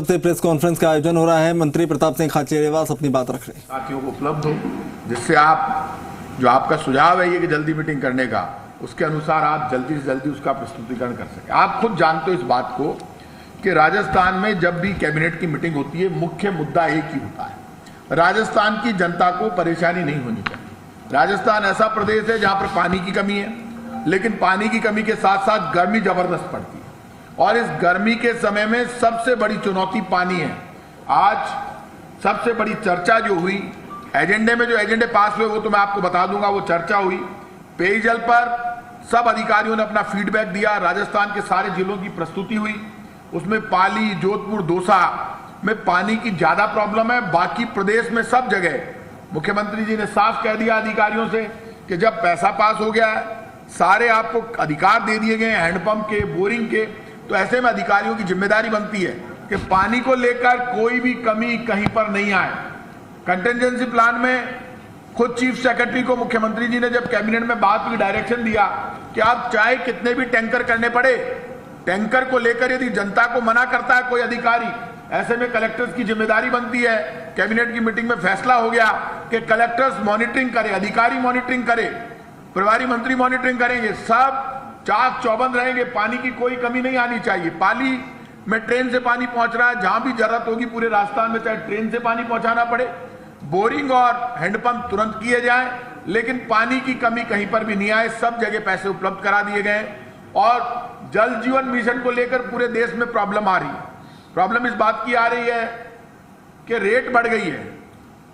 से press conference का आयोजन हो रहा है। मंत्री प्रताप सिंह खाचरियावास अपनी बात रख रहे हैं। साथियों को उपलब्ध हो, जिससे आप जो आपका सुझाव है ये कि जल्दी मीटिंग करने का, उसके अनुसार आप जल्दी से जल्दी उसका प्रस्तुतिकरण कर सकें। आप खुद जानते हो इस बात को कि राजस्थान में जब भी कैबिनेट की मीटिंग होती है, मुख्य मुद्दा एक ही होता है, राजस्थान की जनता को परेशानी नहीं होनी चाहिए। राजस्थान ऐसा प्रदेश है जहां पर पानी की कमी है, लेकिन पानी की कमी के साथ साथ गर्मी जबरदस्त पड़ती है, और इस गर्मी के समय में सबसे बड़ी चुनौती पानी है। आज सबसे बड़ी चर्चा जो हुई, एजेंडे में जो एजेंडे पास हुए वो तो मैं आपको बता दूंगा, वो चर्चा हुई पेयजल पर। सब अधिकारियों ने अपना फीडबैक दिया, राजस्थान के सारे जिलों की प्रस्तुति हुई। उसमें पाली, जोधपुर, दौसा में पानी की ज्यादा प्रॉब्लम है। बाकी प्रदेश में सब जगह मुख्यमंत्री जी ने साफ कह दिया अधिकारियों से कि जब पैसा पास हो गया है, सारे आपको अधिकार दे दिए गए हैंडपंप के, बोरिंग के, तो ऐसे में अधिकारियों की जिम्मेदारी बनती है कि पानी को लेकर कोई भी कमी कहीं पर नहीं आए। कंटिजेंसी प्लान में खुद चीफ सेक्रेटरी को मुख्यमंत्री जी ने जब कैबिनेट में बात की, डायरेक्शन दिया कि आप चाहे कितने भी टैंकर करने पड़े, टैंकर को लेकर यदि जनता को मना करता है कोई अधिकारी, ऐसे में कलेक्टर्स की जिम्मेदारी बनती है। कैबिनेट की मीटिंग में फैसला हो गया कि कलेक्टर्स मॉनिटरिंग करे, अधिकारी मॉनिटरिंग करे, प्रभारी मंत्री मॉनिटरिंग करेंगे, सब चाक चौबंद रहेंगे, पानी की कोई कमी नहीं आनी चाहिए। पाली में ट्रेन से पानी पहुंच रहा है, जहां भी जरूरत होगी पूरे राजस्थान में चाहे ट्रेन से पानी पहुंचाना पड़े, बोरिंग और हैंडपंप तुरंत किए जाएं, लेकिन पानी की कमी कहीं पर भी नहीं आए। सब जगह पैसे उपलब्ध करा दिए गए। और जल जीवन मिशन को लेकर पूरे देश में प्रॉब्लम आ रही है। प्रॉब्लम इस बात की आ रही है कि रेट बढ़ गई है,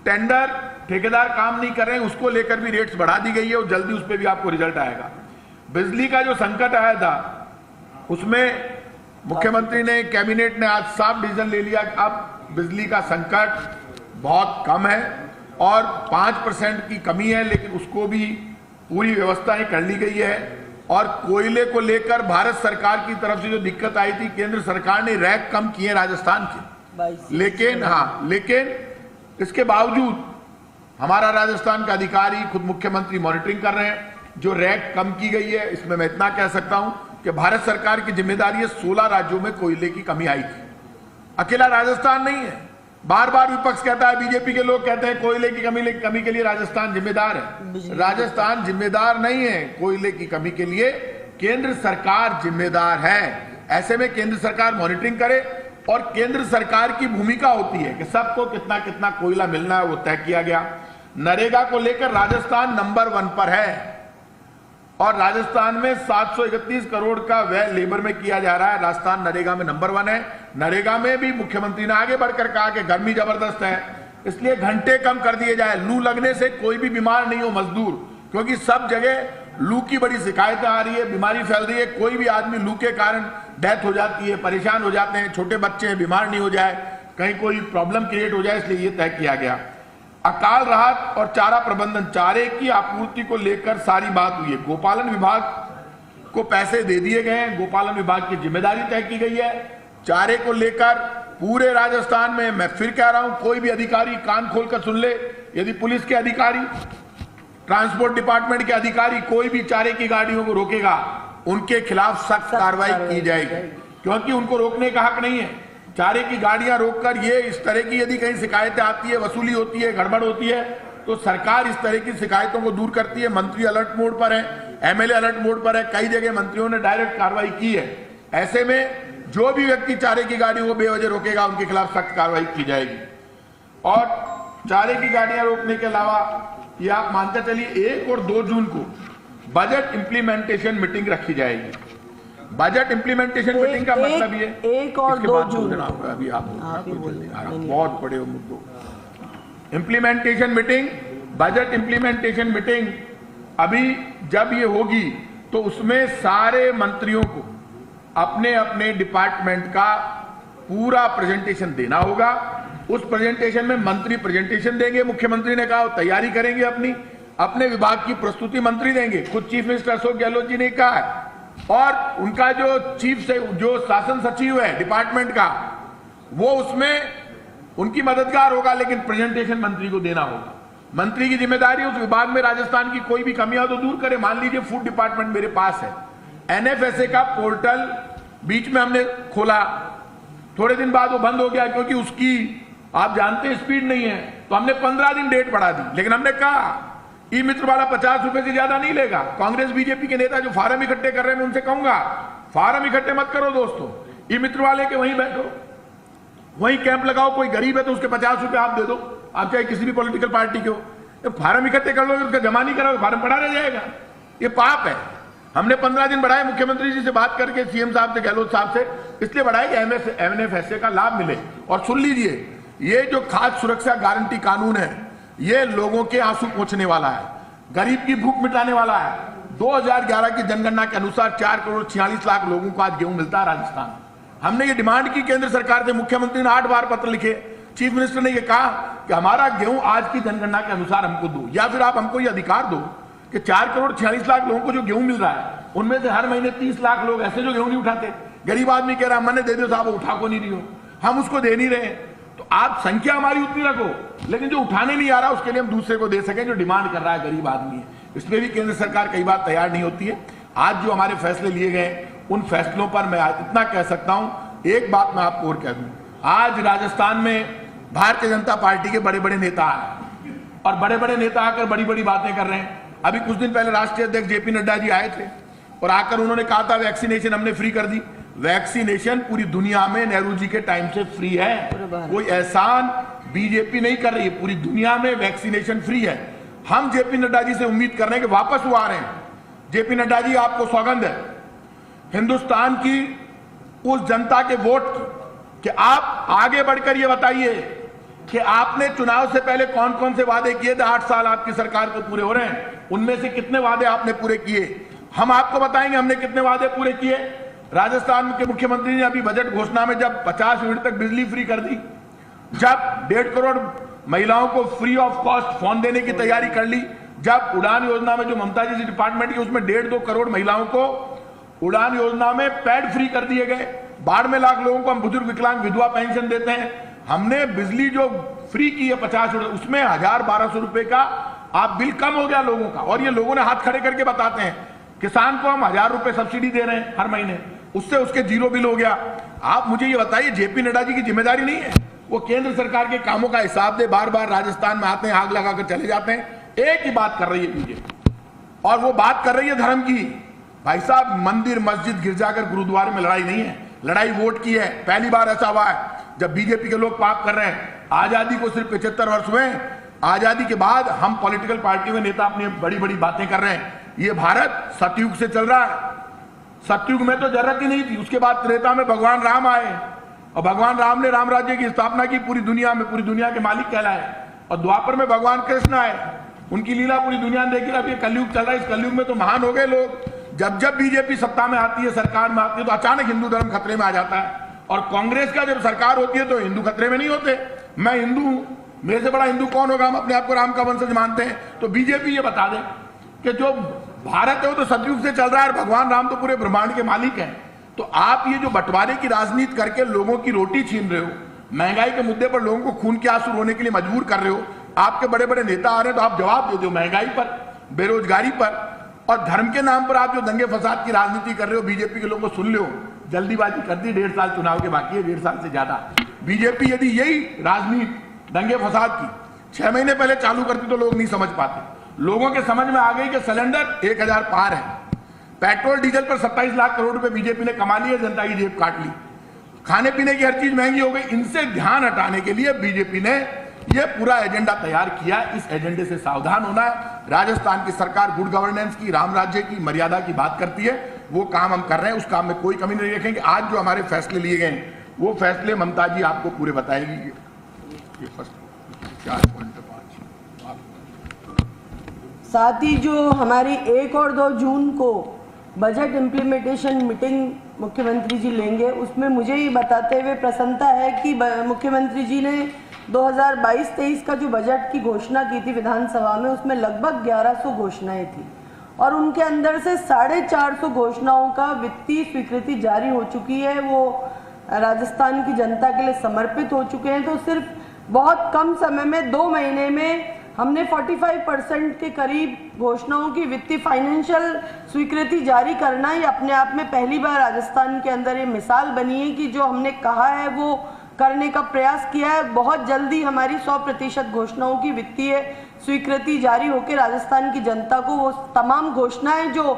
टेंडर ठेकेदार काम नहीं कर रहे हैं, उसको लेकर भी रेट्स बढ़ा दी गई है, और जल्दी उस पर भी आपको रिजल्ट आएगा। बिजली का जो संकट आया था, उसमें मुख्यमंत्री ने, कैबिनेट ने आज साफ डिसीजन ले लिया कि अब बिजली का संकट बहुत कम है और 5% की कमी है, लेकिन उसको भी पूरी व्यवस्थाएं कर ली गई है। और कोयले को लेकर भारत सरकार की तरफ से जो दिक्कत आई थी, केंद्र सरकार ने रैक कम किए राजस्थान के, लेकिन इसके बावजूद हमारा राजस्थान का अधिकारी, खुद मुख्यमंत्री मॉनिटरिंग कर रहे हैं। जो रैक कम की गई है, इसमें मैं इतना कह सकता हूं कि भारत सरकार की जिम्मेदारी है। 16 राज्यों में कोयले की कमी आई थी, अकेला राजस्थान नहीं है। बार बार विपक्ष कहता है, बीजेपी के लोग कहते हैं कोयले की कमी के लिए राजस्थान जिम्मेदार है। राजस्थान जिम्मेदार नहीं है कोयले की कमी के लिए, केंद्र सरकार जिम्मेदार है। ऐसे में केंद्र सरकार मॉनिटरिंग करे, और केंद्र सरकार की भूमिका होती है कि सबको कितना कितना कोयला मिलना है, वो तय किया गया। नरेगा को लेकर राजस्थान नंबर 1 पर है, और राजस्थान में 731 करोड़ का व्यय लेबर में किया जा रहा है। राजस्थान नरेगा में नंबर 1 है। नरेगा में भी मुख्यमंत्री ने आगे बढ़कर कहा कि गर्मी जबरदस्त है, इसलिए घंटे कम कर दिए जाए। लू लगने से कोई भी बीमार नहीं हो मजदूर, क्योंकि सब जगह लू की बड़ी शिकायतें आ रही है, बीमारी फैल रही है। कोई भी आदमी लू के कारण डेथ हो जाती है, परेशान हो जाते हैं, छोटे बच्चे हैं, बीमार नहीं हो जाए, कहीं कोई प्रॉब्लम क्रिएट हो जाए, इसलिए ये तय किया गया। अकाल राहत और चारा प्रबंधन, चारे की आपूर्ति को लेकर सारी बात हुई है। गोपालन विभाग को पैसे दे दिए गए हैं, गोपालन विभाग की जिम्मेदारी तय की गई है। चारे को लेकर पूरे राजस्थान में, मैं फिर कह रहा हूं, कोई भी अधिकारी कान खोलकर सुन ले, यदि पुलिस के अधिकारी, ट्रांसपोर्ट डिपार्टमेंट के अधिकारी कोई भी चारे की गाड़ियों को रोकेगा, उनके खिलाफ सख्त कार्रवाई की जाएगी, क्योंकि उनको रोकने का हक नहीं है। चारे की गाड़ियां रोककर ये इस तरह की यदि कहीं शिकायतें आती है, वसूली होती है, गड़बड़ होती है, तो सरकार इस तरह की शिकायतों को दूर करती है। मंत्री अलर्ट मोड पर है, एमएलए अलर्ट मोड पर है, कई जगह मंत्रियों ने डायरेक्ट कार्रवाई की है। ऐसे में जो भी व्यक्ति चारे की गाड़ियों को बेवजह रोकेगा, उनके खिलाफ सख्त कार्रवाई की जाएगी। और चारे की गाड़ियां रोकने के अलावा ये आप मानते चलिए 1 और 2 जून को बजट इंप्लीमेंटेशन मीटिंग रखी जाएगी। बजट इंप्लीमेंटेशन मीटिंग का मतलब ये 1 और 2 जून, अभी आप बहुत बड़े हो मुद्दों। Implementation meeting, budget implementation meeting अभी जब ये होगी, तो उसमें सारे मंत्रियों को अपने अपने डिपार्टमेंट का पूरा प्रेजेंटेशन देना होगा। उस प्रेजेंटेशन में मंत्री प्रेजेंटेशन देंगे, मुख्यमंत्री ने कहा तैयारी करेंगे, अपने विभाग की प्रस्तुति मंत्री देंगे। खुद चीफ मिनिस्टर अशोक गहलोत जी ने कहा है, और उनका जो शासन सचिव है डिपार्टमेंट का, वो उसमें उनकी मददगार होगा, लेकिन प्रेजेंटेशन मंत्री को देना होगा। मंत्री की जिम्मेदारी उस विभाग में राजस्थान की कोई भी कमियां तो दूर करे। मान लीजिए फूड डिपार्टमेंट मेरे पास है, एनएफएसए का पोर्टल बीच में हमने खोला, थोड़े दिन बाद वो बंद हो गया क्योंकि उसकी आप जानते हैं स्पीड नहीं है, तो हमने 15 दिन डेट बढ़ा दी। लेकिन हमने कहा ई मित्र वाला 50 रुपए से ज्यादा नहीं लेगा। कांग्रेस बीजेपी के नेता जो फार्म इकट्ठे कर रहे हैं मैं उनसे कहूंगा फार्म इकट्ठे मत करो दोस्तों, ई मित्र वाले के वहीं बैठो, वहीं कैंप लगाओ। कोई गरीब है तो उसके 50 रुपए आप दे दो, आप चाहे किसी भी पॉलिटिकल पार्टी के हो। फार्म इकट्ठे कर लो, उसका जमा नहीं करोगे फार्म पड़ा रह जाएगा, ये पाप है। हमने 15 दिन बढ़ाए, मुख्यमंत्री जी से बात करके सीएम साहब से, गहलोत साहब से, इसलिए बढ़ाए कि एमएनएफएसए का लाभ मिले। और सुन लीजिए, ये जो खाद्य सुरक्षा गारंटी कानून है ये लोगों के आंसू पोंछने वाला है, गरीब की भूख मिटाने वाला है। 2011 की जनगणना के अनुसार 4,46,00,000 लोगों को आज गेहूं मिलता है राजस्थान। हमने ये डिमांड की केंद्र सरकार से, मुख्यमंत्री ने 8 बार पत्र लिखे, चीफ मिनिस्टर ने ये कहा कि हमारा गेहूं आज की जनगणना के अनुसार हमको दो, या फिर आप हमको ये अधिकार दो कि 4,46,00,000 लोगों को जो गेहूं मिल रहा है उनमें से हर महीने 30 लाख लोग ऐसे जो गेहूं नहीं उठाते। गरीब आदमी कह रहा है मैंने दे दो साहब, उठा को नहीं दियो, हम उसको दे नहीं रहे। तो आप संख्या हमारी उतनी रखो, लेकिन जो उठाने नहीं आ रहा उसके लिए हम दूसरे को दे सकें, जो डिमांड कर रहा है गरीब आदमी है। इसमें भी केंद्र सरकार कई बार तैयार नहीं होती है। आज जो हमारे फैसले लिए गए उन फैसलों पर मैं इतना कह सकता हूं, एक बात मैं आपको और कह दूं, आज राजस्थान में भारतीय जनता पार्टी के बड़े बड़े नेता आए और बड़े बड़े नेता आकर बड़ी बड़ी बातें कर रहे हैं। अभी कुछ दिन पहले राष्ट्रीय अध्यक्ष जेपी नड्डा जी आए थे और आकर उन्होंने कहा था वैक्सीनेशन हमने फ्री कर दी। वैक्सीनेशन पूरी दुनिया में नेहरू जी के टाइम से फ्री है, कोई एहसान बीजेपी नहीं कर रही है, पूरी दुनिया में वैक्सीनेशन फ्री है। हम जेपी नड्डा जी से उम्मीद कर रहे हैं कि वापस वो आ रहे हैं। जेपी नड्डा जी आपको सौगंध है हिंदुस्तान की उस जनता के वोट की कि आप आगे बढ़कर ये बताइए कि आपने चुनाव से पहले कौन कौन से वादे किए थे। 8 साल आपकी सरकार को पूरे हो रहे हैं, उनमें से कितने वादे आपने पूरे किए, हम आपको बताएंगे हमने कितने वादे पूरे किए। राजस्थान के मुख्यमंत्री ने अभी बजट घोषणा में जब 50 यूनिट तक बिजली फ्री कर दी, जब 1.5 करोड़ महिलाओं को फ्री ऑफ कॉस्ट फोन देने की तैयारी कर ली, जब उड़ान योजना में जो ममता जी डिपार्टमेंट की उसमें 1.5-2 करोड़ महिलाओं को उड़ान योजना में पैड फ्री कर दिए गए, 12 लाख लोगों को हम बुजुर्ग विकलांग विधवा पेंशन देते हैं। हमने बिजली जो फ्री की है 50 यूनिट, उसमें 1,000-1,200 रुपए का आप बिल कम हो गया लोगों का। और ये लोगों ने हाथ खड़े करके बताते हैं किसान को हम 1,000 रुपए सब्सिडी दे रहे हैं हर महीने, उससे उसके 0 बिल हो गया। आप मुझे ये बताइए जेपी नड्डा जी की जिम्मेदारी नहीं है वो केंद्र सरकार के कामों का हिसाब दे, बार बार राजस्थान में आते हैं, आग लगाकर चले जाते हैं। एक ही बात कर रही है बीजेपी, और वो बात कर रही है धर्म की। भाई साहब, मंदिर मस्जिद गिरजाघर गुरुद्वारे में लड़ाई नहीं है, लड़ाई वोट की है। पहली बार ऐसा हुआ है जब बीजेपी के लोग पाप कर रहे हैं। आजादी को सिर्फ 75 वर्ष हुए, आजादी के बाद हम पॉलिटिकल पार्टी में नेता अपनी बड़ी बड़ी बातें कर रहे हैं। ये भारत सतयुग से चल रहा है, सतयुग में तो जरूरत ही नहीं थी। उसके बाद त्रेता में भगवान राम आए और भगवान राम ने राम राज्य की स्थापना की, पूरी दुनिया में, पूरी दुनिया के मालिक कहलाए। और द्वापर में भगवान कृष्ण आए, उनकी लीला पूरी दुनिया ने देखी। अब ये कलयुग चल रहा है, इस कलयुग में तो महान हो गए लोग। जब जब बीजेपी सत्ता में आती है, सरकार में आती है, तो अचानक हिंदू धर्म खतरे में आ जाता है। और कांग्रेस का जब सरकार होती है तो हिंदू खतरे में नहीं होते। मैं हिंदू हूं, मेरे से बड़ा हिंदू कौन होगा, हम अपने आप को राम का वंशज मानते हैं। तो बीजेपी ये बता दे कि जो भारत है वो तो सतयुग से चल रहा है और भगवान राम तो पूरे ब्रह्मांड के मालिक हैं। तो आप ये जो बंटवारे की राजनीति करके लोगों की रोटी छीन रहे हो, महंगाई के मुद्दे पर लोगों को खून के आंसू रोने के लिए मजबूर कर रहे हो। आपके बड़े बड़े नेता आ रहे हैं तो आप जवाब दे दो महंगाई पर, बेरोजगारी पर, और धर्म के नाम पर आप जो दंगे फसाद की राजनीति कर रहे हो। बीजेपी के लोगों को सुन लो, जल्दीबाजी कर दी, 1.5 साल चुनाव के बाकी है, 1.5 साल से ज्यादा। बीजेपी यदि यही राजनीति दंगे फसाद की 6 महीने पहले चालू करती तो लोग नहीं समझ पाते। लोगों के समझ में आ गई कि सिलेंडर 1,000 पार है, पेट्रोल डीजल पर 27 लाख करोड़ रुपए बीजेपी ने कमा लिए, जनता की जेब काट ली, खाने पीने की हर चीज महंगी हो गई। इनसे ध्यान हटाने के लिए बीजेपी ने यह पूरा एजेंडा तैयार किया। इस एजेंडे से सावधान होना है। राजस्थान की सरकार गुड गवर्नेंस की, राम राज्य की, मर्यादा की बात करती है। वो काम हम कर रहे हैं, उस काम में कोई कमी नहीं रखेंगे। आज जो हमारे फैसले लिए गए वो फैसले ममता जी आपको पूरे बताएगी। ये फर्स्ट 4.5 साथ ही जो हमारी 1 और 2 जून को बजट इम्प्लीमेंटेशन मीटिंग मुख्यमंत्री जी लेंगे, उसमें मुझे ये बताते हुए प्रसन्नता है कि मुख्यमंत्री जी ने 2022-23 का जो बजट की घोषणा की थी विधानसभा में, उसमें लगभग 1100 घोषणाएं थी और उनके अंदर से 450 घोषणाओं का वित्तीय स्वीकृति जारी हो चुकी है। वो राजस्थान की जनता के लिए समर्पित हो चुके हैं। तो सिर्फ बहुत कम समय में 2 महीने में हमने 45% के करीब घोषणाओं की वित्तीय फाइनेंशियल स्वीकृति जारी करना ही अपने आप में पहली बार राजस्थान के अंदर ये मिसाल बनी है कि जो हमने कहा है वो करने का प्रयास किया है। बहुत जल्दी हमारी 100% घोषणाओं की वित्तीय स्वीकृति जारी होकर राजस्थान की जनता को वो तमाम घोषणाएं जो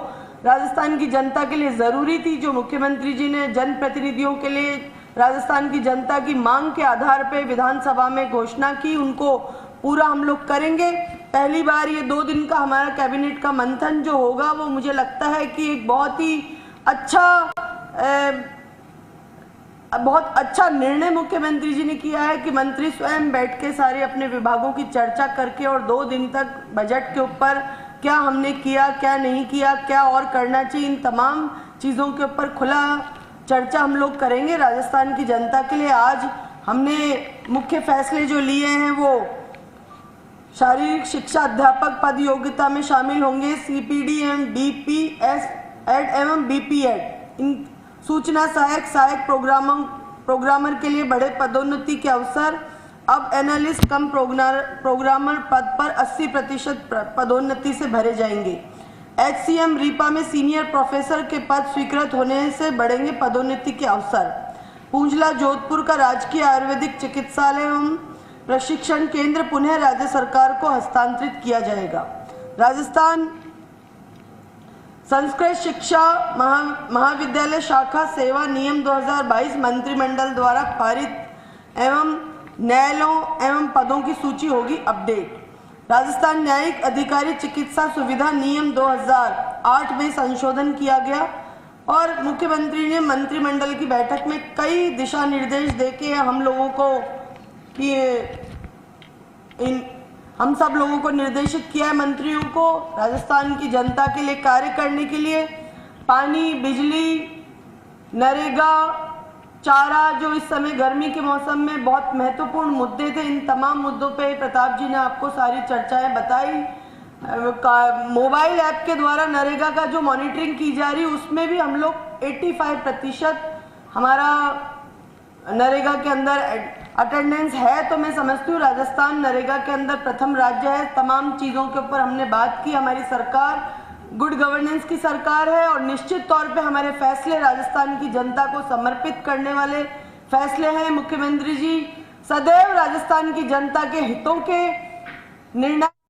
राजस्थान की जनता के लिए ज़रूरी थी, जो मुख्यमंत्री जी ने जनप्रतिनिधियों के लिए राजस्थान की जनता की मांग के आधार पर विधानसभा में घोषणा की, उनको पूरा हम लोग करेंगे। पहली बार ये 2 दिन का हमारा कैबिनेट का मंथन जो होगा वो मुझे लगता है कि एक बहुत अच्छा निर्णय मुख्यमंत्री जी ने किया है कि मंत्री स्वयं बैठ के सारे अपने विभागों की चर्चा करके और 2 दिन तक बजट के ऊपर क्या हमने किया, क्या नहीं किया, क्या और करना चाहिए, इन तमाम चीज़ों के ऊपर खुला चर्चा हम लोग करेंगे राजस्थान की जनता के लिए। आज हमने मुख्य फैसले जो लिए हैं वो शारीरिक शिक्षा अध्यापक पद योग्यता में शामिल होंगे CPD एवं DPS एड एवं BPEd। इन सूचना सहायक प्रोग्रामर के लिए बड़े पदोन्नति के अवसर। अब एनालिस्ट कम प्रोग्रामर पद पर 80% पदोन्नति से भरे जाएंगे। HCM रीपा में सीनियर प्रोफेसर के पद स्वीकृत होने से बढ़ेंगे पदोन्नति के अवसर। पूंजला जोधपुर का राजकीय आयुर्वेदिक चिकित्सालय एवं प्रशिक्षण केंद्र पुनः राज्य सरकार को हस्तांतरित किया जाएगा। राजस्थान संस्कृत शिक्षा महाविद्यालय शाखा सेवा नियम 2022 मंत्रिमंडल द्वारा पारित एवं न्यायालयों एवं पदों की सूची होगी अपडेट। राजस्थान न्यायिक अधिकारी चिकित्सा सुविधा नियम 2008 में संशोधन किया गया और मुख्यमंत्री ने मंत्रिमंडल की बैठक में कई दिशा निर्देश देके हम लोगों को कि हम सब लोगों को निर्देशित किया है, मंत्रियों को राजस्थान की जनता के लिए कार्य करने के लिए। पानी, बिजली, नरेगा, चारा, जो इस समय गर्मी के मौसम में बहुत महत्वपूर्ण मुद्दे थे, इन तमाम मुद्दों पे प्रताप जी ने आपको सारी चर्चाएं बताई। मोबाइल ऐप के द्वारा नरेगा का जो मॉनिटरिंग की जा रही है उसमें भी हम लोग 85% हमारा नरेगा के अंदर अटेंडेंस है। तो मैं समझती हूँ राजस्थान नरेगा के अंदर प्रथम राज्य है। तमाम चीज़ों के ऊपर हमने बात की। हमारी सरकार गुड गवर्नेंस की सरकार है और निश्चित तौर पे हमारे फैसले राजस्थान की जनता को समर्पित करने वाले फैसले हैं। मुख्यमंत्री जी सदैव राजस्थान की जनता के हितों के निर्णय